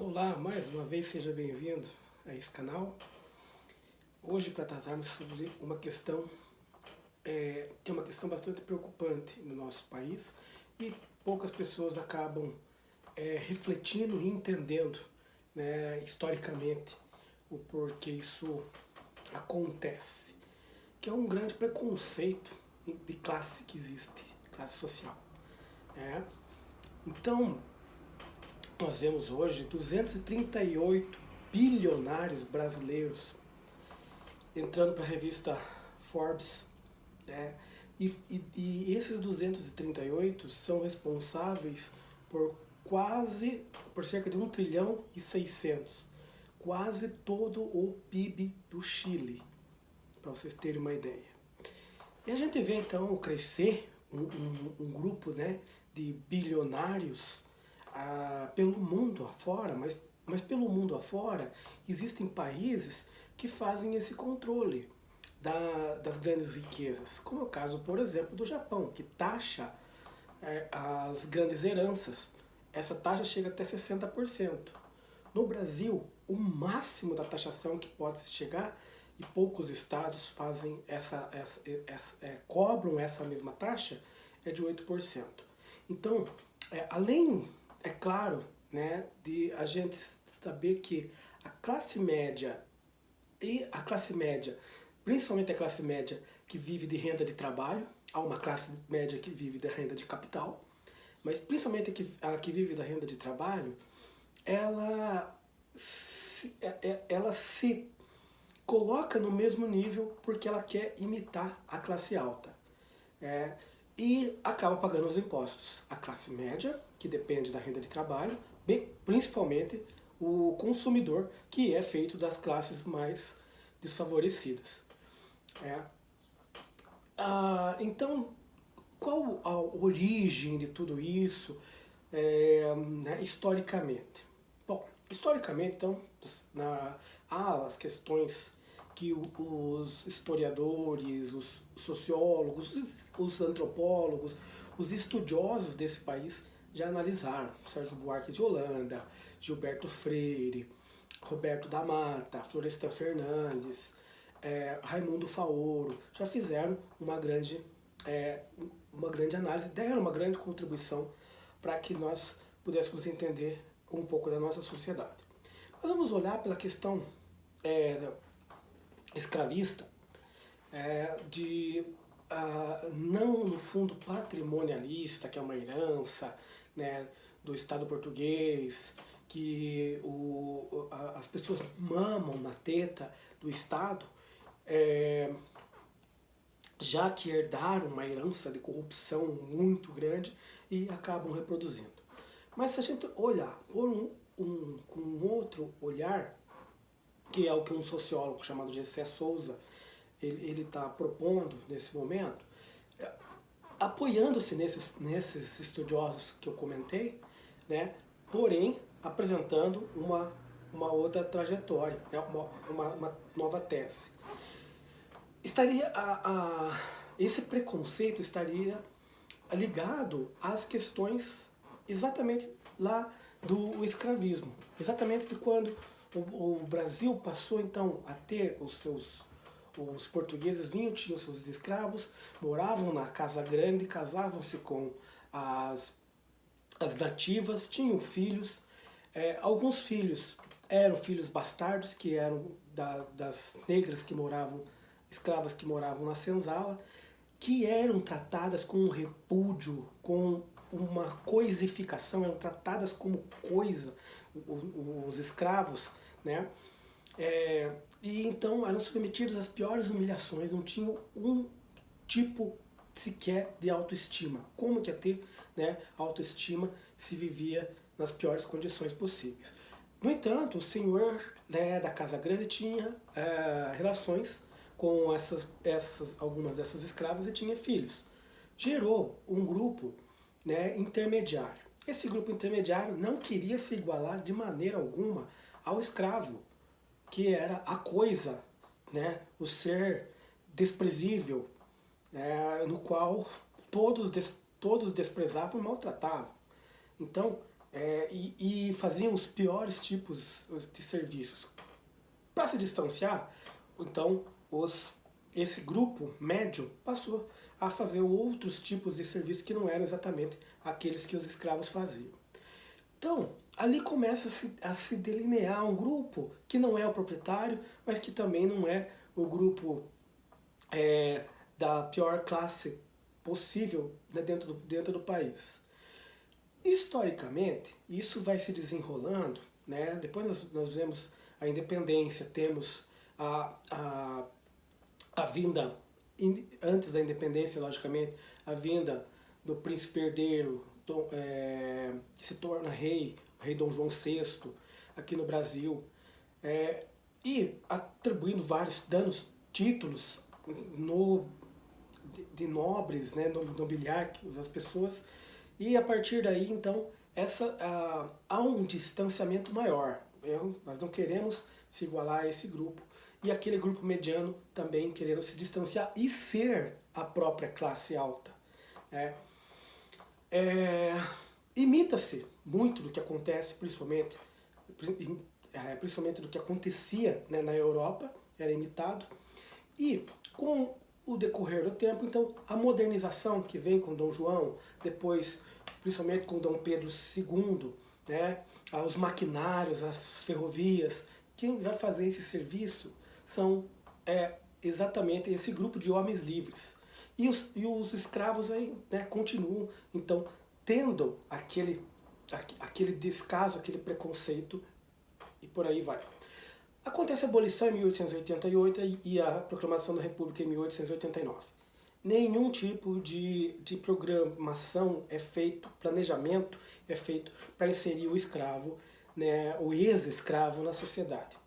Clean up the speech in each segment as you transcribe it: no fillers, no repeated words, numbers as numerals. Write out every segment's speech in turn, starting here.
Olá, mais uma vez seja bem-vindo a esse canal. Hoje para tratarmos sobre uma questão que é uma questão bastante preocupante no nosso país e poucas pessoas acabam refletindo e entendendo, né, historicamente o porquê isso acontece, que é um grande preconceito de classe que existe, classe social. Né? Então, nós vemos hoje 238 bilionários brasileiros entrando para a revista Forbes, né? E esses 238 são responsáveis por por cerca de 1 trilhão e 600, quase todo o PIB do Chile, para vocês terem uma ideia. E a gente vê então crescer um grupo, né, de bilionários pelo mundo afora, mas pelo mundo afora existem países que fazem esse controle das grandes riquezas, como é o caso, por exemplo, do Japão, que taxa as grandes heranças. Essa taxa chega até 60%. No Brasil, o máximo da taxação que pode chegar, e poucos estados fazem cobram essa mesma taxa, é de 8%. Então, além, é claro, né, de a gente saber que a classe média principalmente a classe média que vive de renda de trabalho, há uma classe média que vive da renda de capital, mas principalmente a que vive da renda de trabalho, ela se coloca no mesmo nível porque ela quer imitar a classe alta. E acaba pagando os impostos. A classe média, que depende da renda de trabalho, principalmente o consumidor, que é feito das classes mais desfavorecidas. Então, qual a origem de tudo isso, né, historicamente? Bom, historicamente, então, há as questões que os historiadores, os sociólogos, os antropólogos, os estudiosos desse país já analisaram. Sérgio Buarque de Holanda, Gilberto Freire, Roberto da Mata, Florestan Fernandes, Raimundo Faoro, já fizeram uma grande análise, deram uma grande contribuição para que nós pudéssemos entender um pouco da nossa sociedade. Mas vamos olhar pela questão escravista, não no fundo patrimonialista, que é uma herança, né, do Estado português, que as pessoas mamam na teta do Estado, já que herdaram uma herança de corrupção muito grande e acabam reproduzindo. Mas se a gente olhar com um outro olhar, que é o que um sociólogo chamado Gessé Souza ele está propondo nesse momento, apoiando-se nesses estudiosos que eu comentei, né, porém apresentando uma outra trajetória, né, uma nova tese. Esse preconceito estaria ligado às questões exatamente lá do escravismo, exatamente de quando o Brasil passou então a ter os portugueses tinham seus escravos, moravam na casa grande, casavam-se com as nativas, tinham filhos. Alguns filhos eram filhos bastardos, que eram das negras que moravam, escravas que moravam na senzala, que eram tratadas com um repúdio, com uma coisificação, eram tratadas como coisa, os escravos, né? E então eram submetidos às piores humilhações, não tinham um tipo sequer de autoestima. Como que ia ter, né, autoestima se vivia nas piores condições possíveis? No entanto, o senhor, né, da Casa Grande tinha relações com algumas dessas escravas e tinha filhos. Gerou um grupo, né, intermediário. Esse grupo intermediário não queria se igualar de maneira alguma ao escravo, que era a coisa, né, o ser desprezível, no qual todos desprezavam e maltratavam. Então, e faziam os piores tipos de serviços. Para se distanciar, então esse grupo médio passou a fazer outros tipos de serviços que não eram exatamente aqueles que os escravos faziam. Então, ali começa a se delinear um grupo que não é o proprietário, mas que também não é o grupo da pior classe possível, né, dentro do país. Historicamente, isso vai se desenrolando, né? Depois nós vemos a independência, temos a vinda, antes da independência, logicamente, a vinda do príncipe herdeiro, que se torna rei, o rei Dom João VI, aqui no Brasil, e atribuindo vários títulos de nobres, né, nobiliários, as pessoas, e a partir daí, então, há um distanciamento maior. Nós não queremos se igualar a esse grupo, e aquele grupo mediano também querendo se distanciar e ser a própria classe alta. Imita-se muito do que acontece, principalmente do que acontecia, né, na Europa, era imitado, e com o decorrer do tempo, então, a modernização que vem com Dom João, depois, principalmente com Dom Pedro II, né, os maquinários, as ferrovias, quem vai fazer esse serviço são exatamente esse grupo de homens livres. E os escravos aí, né, continuam, então, tendo aquele descaso, aquele preconceito, e por aí vai. Acontece a abolição em 1888 e a proclamação da República em 1889. Nenhum tipo de programação é feito, planejamento é feito para inserir o escravo, né, o ex-escravo na sociedade.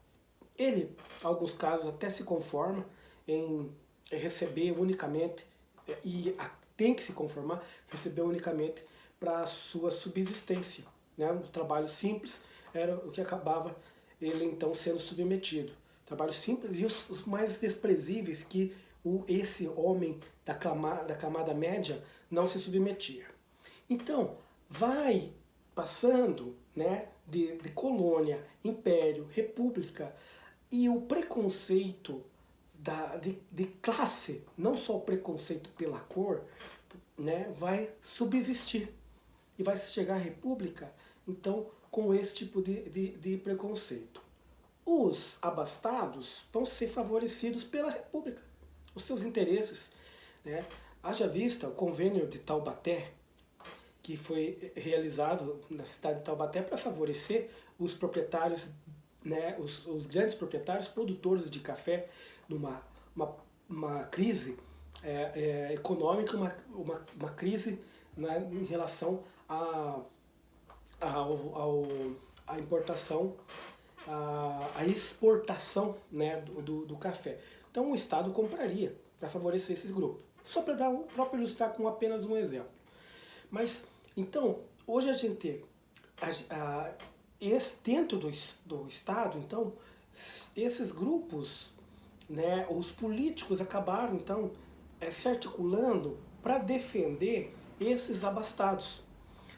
Ele, em alguns casos, até se conforma em receber unicamente, e tem que se conformar, receber unicamente para a sua subsistência. Né? O trabalho simples era o que acabava ele então sendo submetido. Trabalho simples e os mais desprezíveis que esse homem da camada média não se submetia. Então, vai passando, né, de colônia, império, república, e o preconceito de classe, não só o preconceito pela cor, né, vai subsistir. E vai chegar à república, então, com esse tipo de preconceito. Os abastados vão ser favorecidos pela república, os seus interesses, né? Haja vista o convênio de Taubaté, que foi realizado na cidade de Taubaté para favorecer os proprietários, né, os grandes proprietários produtores de café numa crise econômica, uma crise, né, em relação à importação, à exportação, né, do café. Então o Estado compraria para favorecer esse grupo. Só para ilustrar com apenas um exemplo. Mas, então, hoje a gente dentro do Estado, então, esses grupos, né, os políticos acabaram, então, se articulando para defender esses abastados.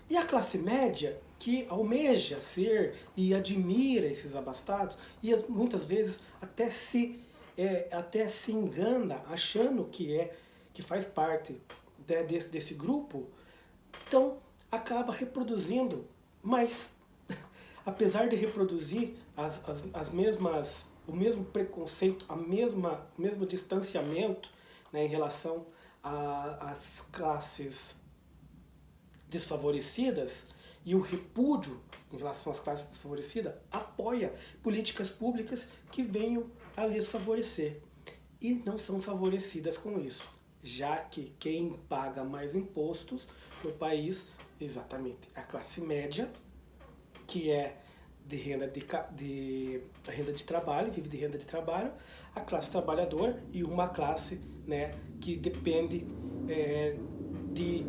E a classe média, que almeja ser e admira esses abastados, e muitas vezes até se engana, achando que faz parte desse grupo, então acaba reproduzindo, mas apesar de reproduzir o mesmo preconceito, o mesmo distanciamento, né, em relação às classes desfavorecidas, e o repúdio em relação às classes desfavorecidas apoia políticas públicas que venham a lhes favorecer. E não são favorecidas com isso, já que quem paga mais impostos no país, exatamente a classe média, que é de renda de trabalho, vive de renda de trabalho, a classe trabalhadora e uma classe, né, que depende de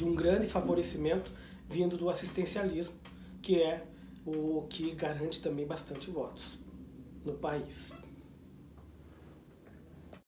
um grande favorecimento vindo do assistencialismo, que é o que garante também bastante votos no país.